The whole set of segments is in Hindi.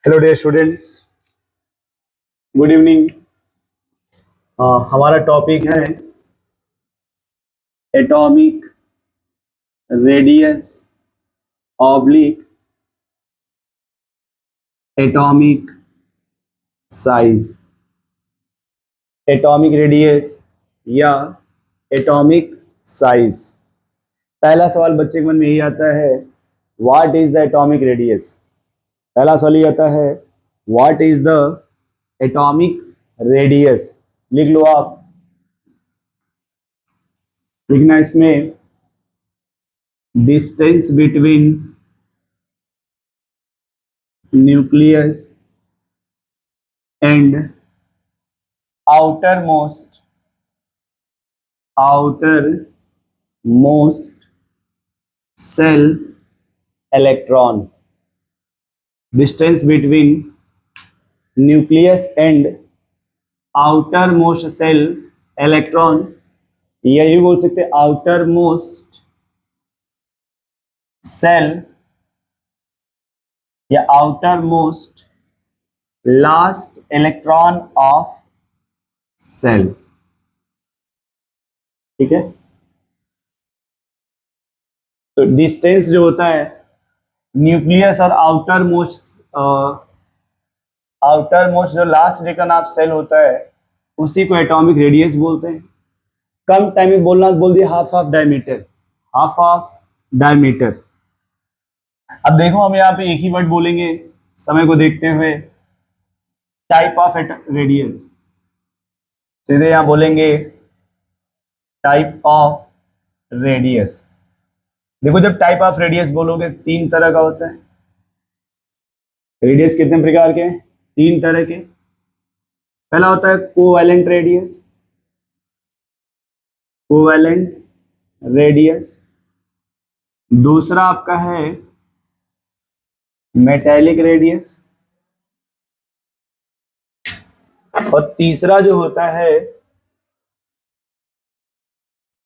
Hello dear students, good evening. हमारा टॉपिक है atomic radius oblique atomic size. Atomic radius या एटॉमिक साइज। पहला सवाल बच्चे के मन में यही आता है, what is the atomic radius. पहला सवाल ये आता है, what is the atomic radius. लिख लो आप, लिखना इसमें distance between nucleus and outermost cell electron. Distance between nucleus and outermost cell electron, यही बोल सकते हैं outermost cell या outermost last electron of cell। ठीक है, तो डिस्टेंस जो होता है न्यूक्लियस और आउटर मोस्ट जो लास्ट इलेक्ट्रॉन ऑफ सेल होता है उसी को एटॉमिक रेडियस बोलते हैं। कम टाइम में बोलना बोल दिया half of diameter, half of diameter. अब देखो हम यहाँ पे एक ही वर्ड बोलेंगे समय को देखते हुए, टाइप ऑफ रेडियस। सीधे यहां बोलेंगे टाइप ऑफ रेडियस। देखो जब टाइप ऑफ रेडियस बोलोगे तीन तरह का होता है। रेडियस कितने प्रकार के हैं? तीन तरह के। पहला होता है कोवैलेंट रेडियस, कोवैलेंट रेडियस। दूसरा आपका है मेटेलिक रेडियस, और तीसरा जो होता है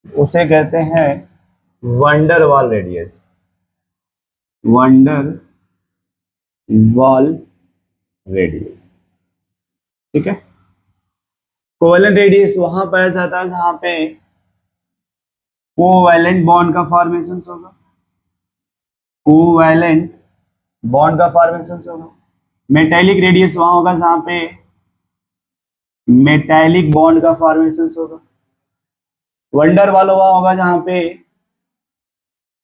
उसे कहते हैं वंडर वाल रेडियस, वंडर वाल रेडियस। ठीक है, कोवैलेंट रेडियस वहां पाया जाता है जहां पे कोवैलेंट बॉन्ड का फॉर्मेशन होगा, कोवैलेंट बॉन्ड का फॉर्मेशन होगा। मेटेलिक रेडियस वहां होगा जहां पे मेटेलिक बॉन्ड का फॉर्मेशन होगा। वंडर वाल वहां होगा जहां पे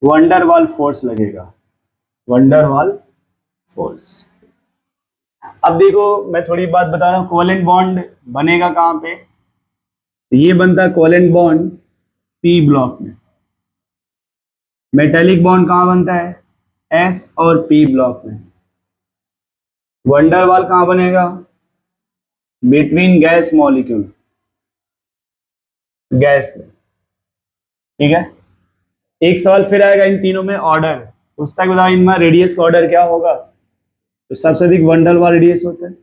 वंडर वाल फोर्स लगेगा, वंडर वाल फोर्स। अब देखो मैं थोड़ी बात बता रहा हूं, कोवैलेंट बॉन्ड बनेगा कहां पे? तो ये बनता है कोवैलेंट बॉन्ड पी ब्लॉक में। मेटेलिक बॉन्ड कहां बनता है? एस और पी ब्लॉक में। वंडर वाल कहां बनेगा? बिटवीन गैस मॉलिक्यूल, गैस में। ठीक है, एक सवाल फिर आएगा इन तीनों में ऑर्डर, पूछता है बताओ इनमें रेडियस का ऑर्डर क्या होगा? तो सबसे अधिक वंडर वाल रेडियस होता है,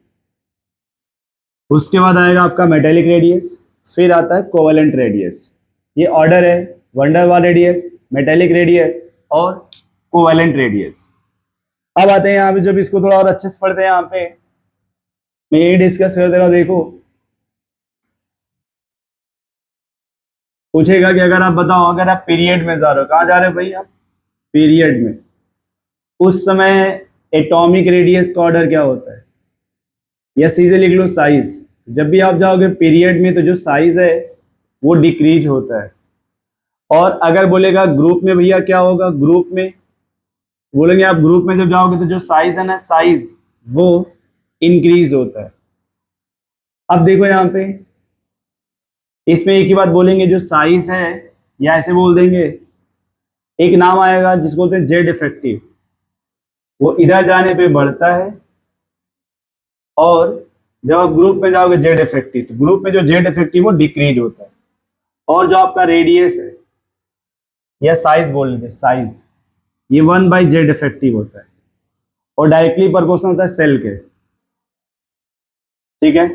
उसके बाद आएगा आपका मेटेलिक रेडियस, फिर आता है कोवैलेंट रेडियस। ये ऑर्डर है, वंडर वाल रेडियस, मेटेलिक रेडियस और कोवैलेंट रेडियस। अब आते हैं यहाँ पे, जब इसको थोड़ा और अच्छे से पढ़ते हैं, यहाँ पे मैं यही डिस्कस कर दे रहा हूं। देखो पूछेगा कि अगर आप बताओ, अगर आप पीरियड में जा रहे हो, कहाँ जा रहे हो भाई आप? पीरियड में। उस समय एटॉमिक रेडियस का ऑर्डर क्या होता है? या सीधे लिख लो साइज। जब भी आप जाओगे पीरियड में तो जो साइज है वो डिक्रीज होता है। और अगर बोलेगा ग्रुप में भैया क्या होगा? ग्रुप में बोलेंगे आप ग्रुप में जब जाओगे तो जो साइज है ना, साइज वो इंक्रीज होता है। अब देखो यहाँ पे इसमें एक ही बात बोलेंगे, जो साइज है, या ऐसे बोल देंगे, एक नाम आएगा जिसको बोलते हैं जेड इफेक्टिव। वो इधर जाने पे बढ़ता है, और जब आप ग्रुप में जाओगे जेड इफेक्टिव, तो ग्रुप में जो जेड इफेक्टिव वो डिक्रीज होता है। और जो आपका रेडियस है या साइज बोल लीजिए, साइज, ये 1/z इफेक्टिव होता है और डायरेक्टली प्रोपोर्शनल होता है सेल के। ठीक है,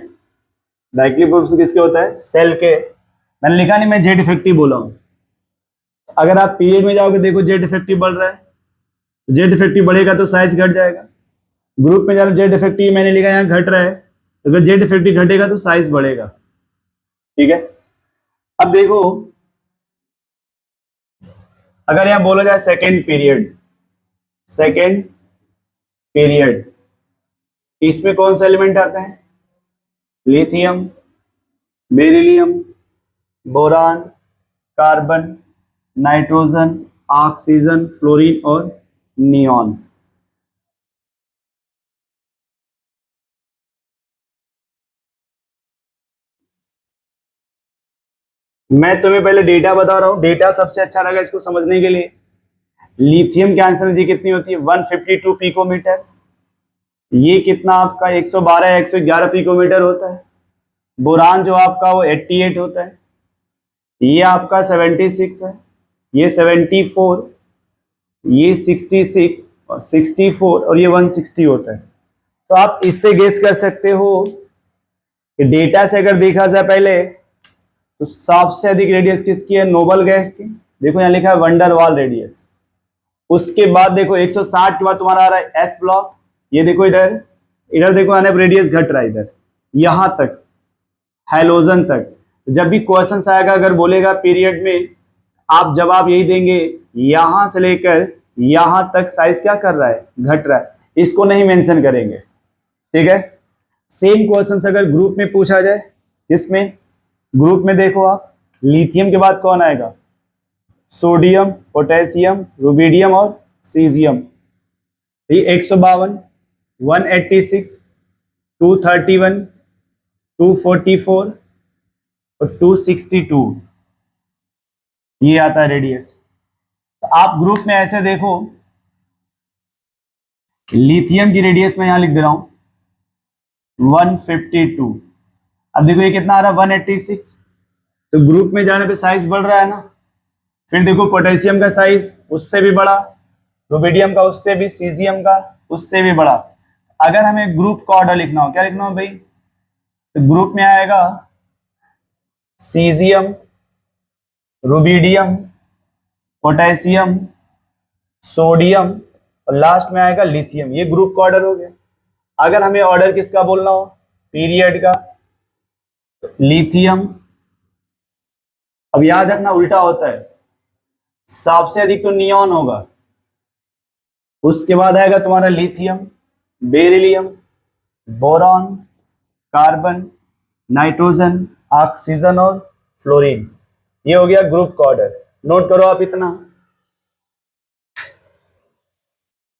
डायरेक्टली प्रोपोर्शनल किसके होता है? सेल के। मैंने लिखा नहीं, मैं जेड इफेक्टिव बोला हूं। अगर आप पीरियड में जाओगे, देखो जेड इफेक्टिव बढ़ रहा है, जेड इफेक्टिव बढ़ेगा तो साइज घट जाएगा। ग्रुप में जरा जेड इफेक्टिव मैंने लिखा यहाँ घट रहा है, तो अगर जेड इफेक्टिव घटेगा तो साइज बढ़ेगा। ठीक है, अब देखो अगर यहां बोला जाए सेकेंड पीरियड, इसमें कौन सा एलिमेंट आता है? Lithium, beryllium, boron, carbon, nitrogen, oxygen, fluorine और नियॉन। मैं तुम्हें पहले डेटा बता रहा हूं, डेटा सबसे अच्छा लगा इसको समझने के लिए। लिथियम की आंसर एनर्जी कितनी होती है? 152 पिकोमीटर। ये कितना आपका 112 111 पिकोमीटर होता है। बोरान जो आपका वो 88 होता है। ये आपका 76 है, ये 74, ये 66 और 64 और ये 160 होता है। तो आप इससे गेस कर सकते हो कि डेटा से अगर देखा जाए पहले तो सबसे अधिक रेडियस किसकी है? नोबल गैस की। देखो यहां लिखा है वंडर वाल रेडियस। उसके बाद देखो 160 के बाद तुम्हारा आ रहा है एस ब्लॉक। ये देखो इधर, इधर देखो आने पर रेडियस घट रहा है इधर यहां तक, हैलोजन तक। जब भी क्वेश्चन आएगा अगर बोलेगा पीरियड में, आप जवाब यही देंगे यहां से लेकर यहां तक साइज क्या कर रहा है? घट रहा है। इसको नहीं मेंशन करेंगे। ठीक है, सेम क्वेश्चन अगर ग्रुप में पूछा जाए, इसमें ग्रुप में देखो आप, लिथियम के बाद कौन आएगा? सोडियम, पोटेशियम, रुबिडियम और सीजियम। ये 152, 186, 231, 244 और 262 ये आता है रेडियस। तो आप ग्रुप में ऐसे देखो, लिथियम की रेडियस में यहां लिख दे रहा हूं 152। अब देखो ये कितना आ रहा है? 186। तो ग्रुप में जाने पे साइज बढ़ रहा है ना। फिर देखो पोटेशियम का साइज उससे भी बड़ा, रुबिडियम का उससे भी, सीजियम का उससे भी बड़ा। अगर हमें ग्रुप का ऑर्डर लिखना हो, क्या लिखना हो भाई? तो ग्रुप में आएगा सीजियम, रुबिडियम, पोटेशियम, सोडियम और लास्ट में आएगा लिथियम। ये ग्रुप का ऑर्डर हो गया। अगर हमें ऑर्डर किसका बोलना हो? पीरियड का, तो लिथियम। अब याद रखना उल्टा होता है, सबसे अधिक तो नियॉन होगा, उसके बाद आएगा तुम्हारा lithium, beryllium, boron, carbon, nitrogen, oxygen और फ्लोरीन। ये हो गया ग्रुप का ऑर्डर। नोट करो आप इतना।